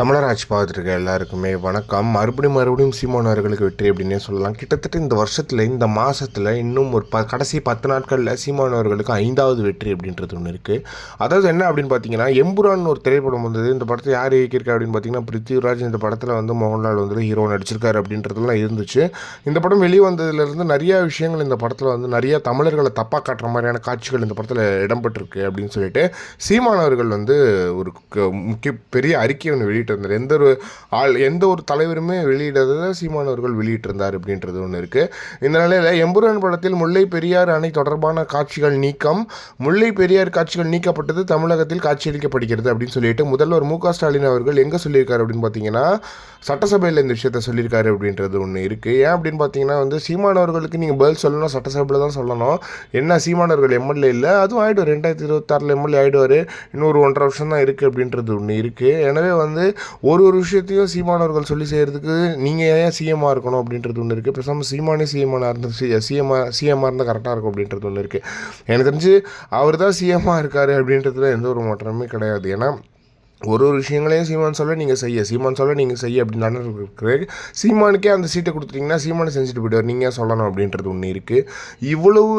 தமிழராட்சி பார்த்துருக்க எல்லாருக்குமே வணக்கம். மறுபடியும் சீமான் அவர்களுக்கு வெற்றி அப்படின்னே சொல்லலாம். கிட்டத்தட்ட இந்த வருஷத்தில் இந்த மாதத்தில் இன்னும் ஒரு கடைசி 10 நாட்களில் சீமான் அவர்களுக்கு 5வது வெற்றி அப்படின்றது ஒன்று இருக்குது. அதாவது என்ன அப்படின்னு பார்த்தீங்கன்னா, எம்புரான் ஒரு திரைப்படம் வந்தது. இந்த படத்தை யார் இயக்கியிருக்கா அப்படின்னு பார்த்தீங்கன்னா பிருத்திவிராஜ். இந்த படத்தில் வந்து மோகன்லால் வந்து ஹீரோ நடிச்சிருக்காரு அப்படின்றதுலாம் இருந்துச்சு. இந்த படம் வெளியே வந்ததுலேருந்து நிறையா விஷயங்கள் இந்த படத்தில் வந்து நிறையா தமிழர்களை தப்பாக காட்டுற மாதிரியான காட்சிகள் இந்த படத்தில் இடம்பெற்றிருக்கு அப்படின்னு சொல்லிட்டு சீமான் அவர்கள் வந்து ஒரு பெரிய அறிக்கை ஒன்று வெளியிட்டிருந்தார். எந்த ஒரு தலைவருமே வெளியிடாததை சீமான் அவர்கள் வெளியிட்டிருந்தார் அப்படின்றது ஒன்று இருக்குது. இந்த நிலையில் எம்புரான் படத்தில் முல்லை பெரியார் அணை தொடர்பான காட்சிகள் நீக்கம், முல்லை பெரியார் காட்சிகள் நீக்கப்பட்டது தமிழகத்தில் காட்சியளிக்கப்படுகிறது அப்படின்னு சொல்லிட்டு முதல்வர் மு.க. ஸ்டாலின் அவர்கள் எங்கே சொல்லியிருக்காரு அப்படின்னு பார்த்தீங்கன்னா, சட்டசபையில் இந்த விஷயத்த சொல்லியிருக்காரு அப்படின்றது ஒன்று இருக்குது. ஏன் அப்படின்னு பார்த்தீங்கன்னா வந்து சீமான் அவர்களுக்கு நீங்கள் பதில் சொல்லணும், சட்டசபையில் தான் சொல்லணும். என்ன சீமான் அவர்கள் எம்எல்ஏ இல்லை, அதுவும் ஆகிடும் 2026 எம்எல்ஏ ஆகிடுவார், இன்னொரு 1.5 வருஷம் தான் இருக்குது அப்படின்றது ஒன்று இருக்குது. எனவே வந்து ஒரு விஷயத்தையும் சீமான் அவர்கள் சொல்லி செய்கிறதுக்கு நீங்கள் ஏன் சிஎம்மாக இருக்கணும் அப்படின்றது ஒன்று இருக்குது. பேசாமல் சீமானே சிஎம்மாக இருந்து சிஎம்மாக இருந்தால் கரெக்டாக இருக்கும் அப்படின்றது ஒன்று இருக்குது. எனக்கு தெரிஞ்சு அவர் தான் சிஎம்மாக இருக்கார் அப்படின்றதுல எந்த ஒரு மாற்றமே கிடையாது. ஏன்னா ஒரு விஷயங்களையும் சீமான் சொல்ல நீங்கள் செய்ய, சீமான் சொல்ல நீங்கள் செய்ய அப்படின்னு இருக்கிறது. சீமானுக்கே அந்த சீட்டை கொடுத்துட்டிங்கன்னா சீமானை செஞ்சுட்டு போய்டுவார், நீங்கள் சொல்லணும் அப்படின்றது ஒன்று இருக்குது. இவ்வளவு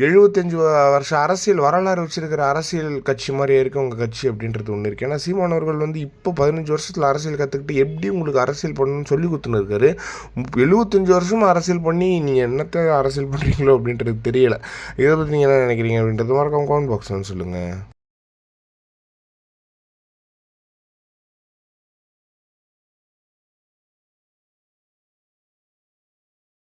75 வருஷ அரசியல் வரலாறு வச்சுருக்கிற அரசியல் கட்சி மாதிரியே இருக்குது உங்கள் கட்சி அப்படின்றது ஒன்று இருக்குது. ஏன்னா சீமான் அவர்கள் வந்து இப்போ 15 வருஷத்தில் அரசியல் கற்றுக்கிட்டு எப்படி உங்களுக்கு அரசியல் பண்ணணும்னு சொல்லி கொடுத்துன்னு இருக்காரு. 75 வருஷமாக அரசியல் பண்ணி நீங்கள் என்னத்தை அரசியல் பண்ணுறீங்களோ அப்படின்றது தெரியலை. இதை பற்றி நீங்கள் என்ன நினைக்கிறீங்க அப்படின்றது மறக்காம கமெண்ட் பாக்ஸ் வந்து சொல்லுங்கள்.